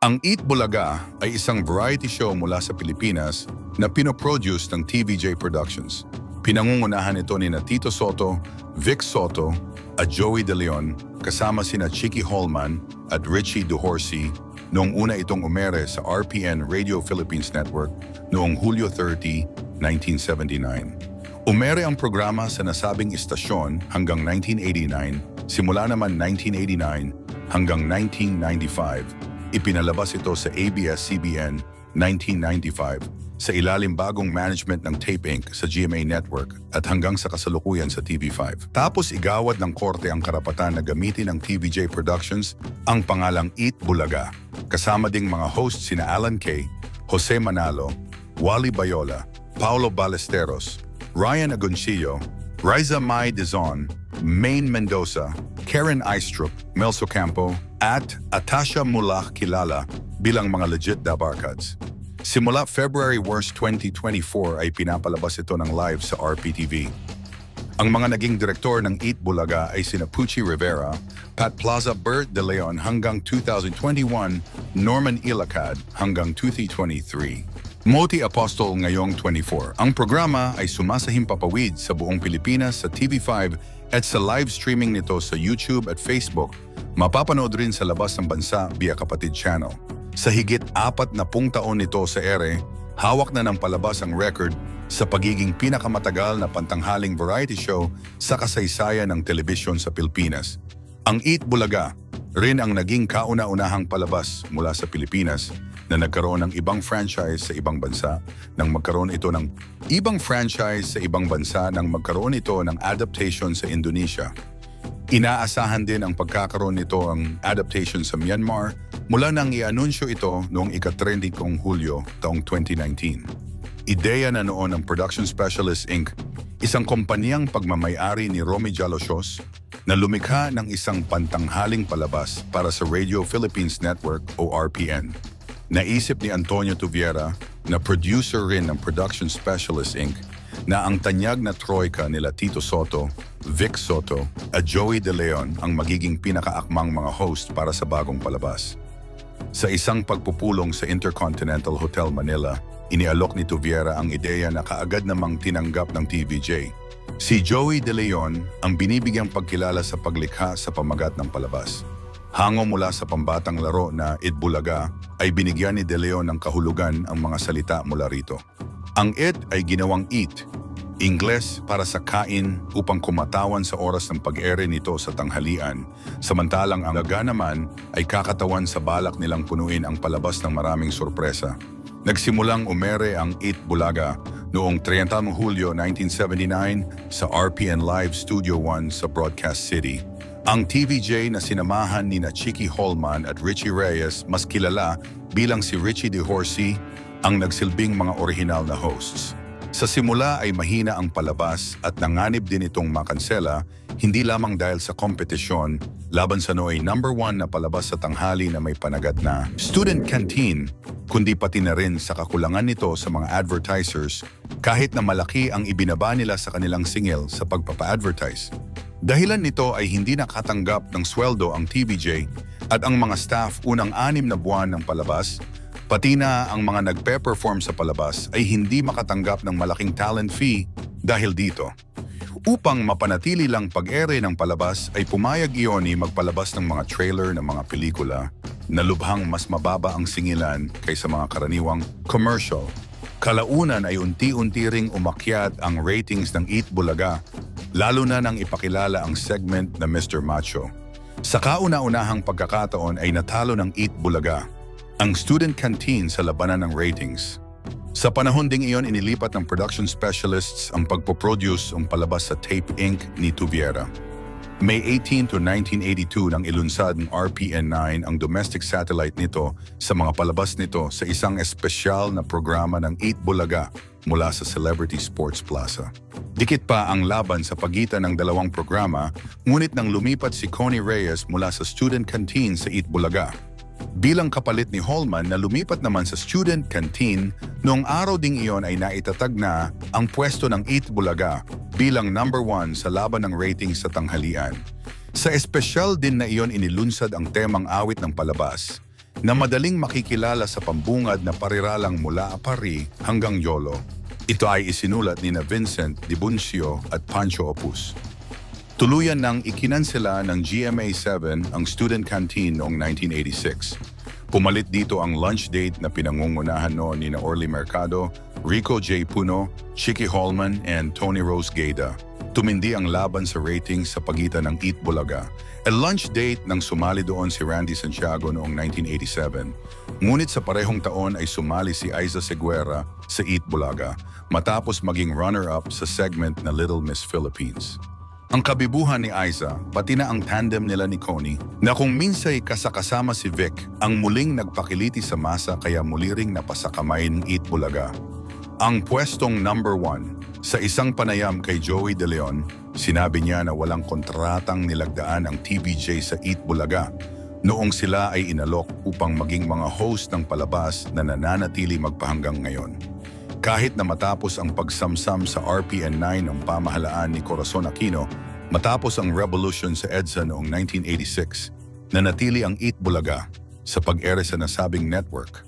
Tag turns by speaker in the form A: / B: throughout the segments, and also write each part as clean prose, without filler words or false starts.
A: Ang Eat Bulaga ay isang variety show mula sa Pilipinas na pinoproduce ng TVJ Productions. Pinangungunahan ito ni Tito Soto, Vic Soto, at Joey De Leon kasama sina Chicky Holman at Richie DeHorsey noong una itong umere sa RPN Radio Philippines Network noong Hulyo 30, 1979. Umere ang programa sa nasabing istasyon hanggang 1989, simula naman 1989 hanggang 1995. Ipinalabas ito sa ABS-CBN 1995 sa ilalim bagong management ng Tape Inc. sa GMA Network at hanggang sa kasalukuyan sa TV5. Tapos igawad ng korte ang karapatan na gamitin ng TVJ Productions ang pangalang Eat Bulaga. Kasama ding mga hosts sina Alan Kay, Jose Manalo, Wally Bayola, Paulo Ballesteros, Ryan Agoncillo, Riza Mai Dizon, Maine Mendoza, Karen Aistrup, Melso Campo, at Atasha Mullah kilala bilang mga legit dabarkads. Simula February 1, 2024 ay pinapalabas ito ng live sa RPTV. Ang mga naging direktor ng Eat Bulaga ay sina Pucci Rivera, Pat Plaza, Bert De Leon hanggang 2021, Norman Ilacad hanggang 2023. Moti Apostol ngayong 24. Ang programa ay sumasahimpapawid sa buong Pilipinas sa TV5 at sa live streaming nito sa YouTube at Facebook. Mapapanood rin sa labas ng bansa via Kapatid Channel. Sa higit 40 taon nito sa ere, hawak na ng palabas ang record sa pagiging pinakamatagal na pantanghaling variety show sa kasaysayan ng telebisyon sa Pilipinas. Ang Eat Bulaga rin ang naging kauna-unahang palabas mula sa Pilipinas na nagkaroon ng ibang franchise sa ibang bansa nang magkaroon ito ng ibang franchise sa ibang bansa nang magkaroon ito ng adaptation sa Indonesia. Inaasahan din ang pagkakaroon nito ang adaptation sa Myanmar mula nang i-anunsyo ito noong ika-30 kong Hulyo taong 2019. Ideya na noon ng Production Specialist Inc., isang kompanyang pagmamayari ni Romy Jalocios na lumikha ng isang pantanghaling palabas para sa Radio Philippines Network o RPN. Naisip ni Antonio Tuviera na producer rin ng Production Specialist Inc. na ang tanyag na troika nila Tito Soto, Vic Soto at Joey De Leon ang magiging pinakaakmang mga host para sa bagong palabas. Sa isang pagpupulong sa Intercontinental Hotel Manila, inialok ni Tuviera ang ideya na kaagad namang tinanggap ng TVJ. Si Joey De Leon ang binibigyang pagkilala sa paglikha sa pamagat ng palabas. Hango mula sa pambatang laro na Eat Bulaga ay binigyan ni De Leon ng kahulugan ang mga salita mula rito. Ang Eat ay ginawang eat, Ingles para sa kain upang kumatawan sa oras ng pag-ere nito sa tanghalian, samantalang ang Laga naman ay kakatawan sa balak nilang punuin ang palabas ng maraming sorpresa. Nagsimulang umere ang Eat Bulaga noong 30 Hulyo 1979 sa RPN Live Studio 1 sa Broadcast City. Ang TVJ na sinamahan ni Chicky Holman at Richie Reyes, mas kilala bilang si Richie DeHorsey, ang nagsilbing mga orihinal na hosts. Sa simula ay mahina ang palabas at nanganib din itong makansela, hindi lamang dahil sa kompetisyon laban sa nooy #1 na palabas sa tanghali na may panagat na Student Canteen, kundi pati na rin sa kakulangan nito sa mga advertisers kahit na malaki ang ibinaba nila sa kanilang singil sa pagpapa-advertise. Dahilan nito ay hindi nakatanggap ng sweldo ang TVJ at ang mga staff unang 6 na buwan ng palabas, pati na ang mga nagpe-perform sa palabas ay hindi makatanggap ng malaking talent fee dahil dito. Upang mapanatili lang pag-ere ng palabas ay pumayag iyon ni magpalabas ng mga trailer ng mga pelikula na lubhang mas mababa ang singilan kaysa mga karaniwang commercial. Kalaunan ay unti-unti ring umakyat ang ratings ng Eat Bulaga, lalo na nang ipakilala ang segment na Mr. Macho. Sa kauna-unahang pagkakataon ay natalo ng Eat Bulaga ang Student Canteen sa labanan ng ratings. Sa panahon ding iyon, inilipat ng production specialists ang pagpoproduce ang palabas sa Tape Inc. ni Tuviera. May 18 to 1982 nang ilunsad ng RPN9 ang domestic satellite nito sa mga palabas nito sa isang espesyal na programa ng Eat Bulaga mula sa Celebrity Sports Plaza. Dikit pa ang laban sa pagitan ng dalawang programa, ngunit nang lumipat si Connie Reyes mula sa Student Canteen sa Eat Bulaga. Bilang kapalit ni Holman na lumipat naman sa Student Canteen, noong araw ding iyon ay naitatag na ang pwesto ng Eat Bulaga bilang #1 sa laban ng ratings sa tanghalian. Sa espesyal din na iyon inilunsad ang temang awit ng palabas, na madaling makikilala sa pambungad na pariralang mula Apari hanggang Yolo. Ito ay isinulat ni Vincent Dibuncio at Pancho Opus. Tuluyan nang ikinansela ng GMA7 ang student canteen noong 1986. Pumalit dito ang lunch date na pinangungunahan noon ni Orly Mercado, Rico J. Puno, Chicky Holman, and Tony Rose Gaida. Tumindi ang laban sa ratings sa pagitan ng Eat Bulaga. A lunch date nang sumali doon si Randy Santiago noong 1987. Ngunit sa parehong taon ay sumali si Aiza Seguera sa Eat Bulaga matapos maging runner-up sa segment na Little Miss Philippines. Ang kabibuhan ni Aiza, pati na ang tandem nila ni Connie, na kung minsay kasakasama si Vic, ang muling nagpakiliti sa masa kaya muli ring napasakamay ng Eat Bulaga. Ang pwestong number 1 sa isang panayam kay Joey De Leon, sinabi niya na walang kontratang nilagdaan ang TVJ sa Eat Bulaga noong sila ay inalok upang maging mga host ng palabas na nananatili magpahanggang ngayon. Kahit na matapos ang pagsamsam sa RPN9 ng pamahalaan ni Corazon Aquino, matapos ang revolution sa EDSA noong 1986, nanatili ang Eat Bulaga sa pag-ere sa nasabing network.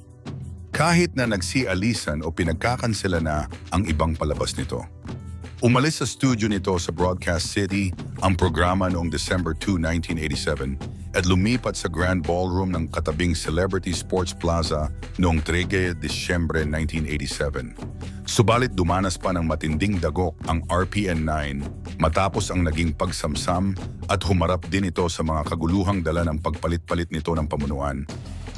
A: Kahit na nagsialisan o pinagkakansela na ang ibang palabas nito. Umalis sa studio nito sa Broadcast City ang programa noong December 2, 1987 at lumipat sa Grand Ballroom ng katabing Celebrity Sports Plaza noong 3 Disyembre 1987. Subalit dumanas pa ng matinding dagok ang RPN9 matapos ang naging pagsamsam at humarap din ito sa mga kaguluhang dala ng pagpalit-palit nito ng pamunuan.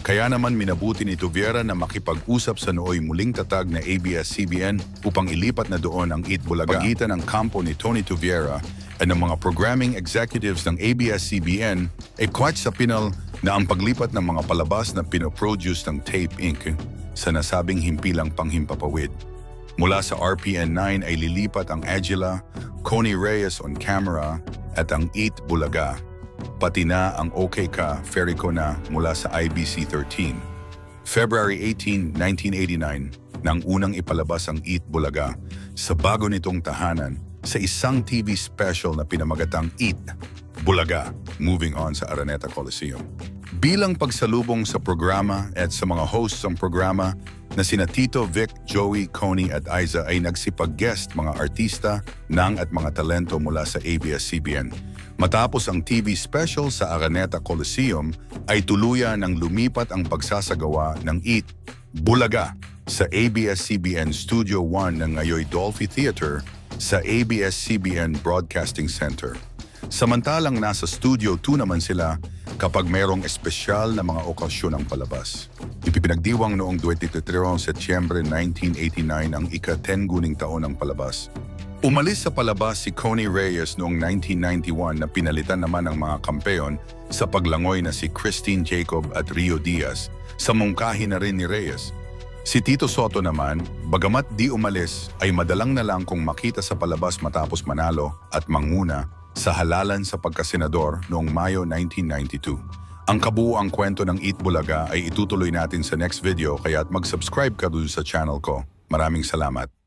A: Kaya naman minabuti ni Tuviera na makipag-usap sa nooy muling tatag na ABS-CBN upang ilipat na doon ang Eat Bulaga. Pagitan ng kampo ni Tony Tuviera at ng mga programming executives ng ABS-CBN ay quite sa pinal na ang paglipat ng mga palabas na pinoproduce ng Tape Inc. sa nasabing himpilang panghimpapawid. Mula sa RPN9 ay lilipat ang Agila, Connie Reyes on camera at ang Eat Bulaga. Pati na ang OK Ka, Ferry Ko Na mula sa IBC 13. February 18, 1989, nang unang ipalabas ang Eat Bulaga sa bago nitong tahanan sa isang TV special na pinamagatang Eat Bulaga, moving on sa Araneta Coliseum. Bilang pagsalubong sa programa at sa mga hosts ng programa na sina Tito, Vic, Joey, Connie at Aiza ay nagsipag-guest mga artista ng at mga talento mula sa ABS-CBN. Matapos ang TV special sa Araneta Coliseum ay tuluyan ng lumipat ang pagsasagawa ng Eat Bulaga sa ABS-CBN Studio 1 ng ngayoy Dolphy Theater sa ABS-CBN Broadcasting Center. Samantalang nasa Studio 2 naman sila kapag merong espesyal na mga okasyon ng palabas. Ipinagdiwang noong 23 Setyembre 1989 ang ika-10 guning taon ng palabas. Umalis sa palabas si Connie Reyes noong 1991 na pinalitan naman ng mga kampeon sa paglangoy na si Christine Jacob at Rio Diaz sa mungkahi na rin ni Reyes. Si Tito Soto naman, bagamat di umalis, ay madalang na lang kung makita sa palabas matapos manalo at manguna sa halalan sa pagkasenador noong Mayo 1992. Ang kabuuang kwento ng Eat Bulaga ay itutuloy natin sa next video kaya't mag-subscribe ka doon sa channel ko. Maraming salamat.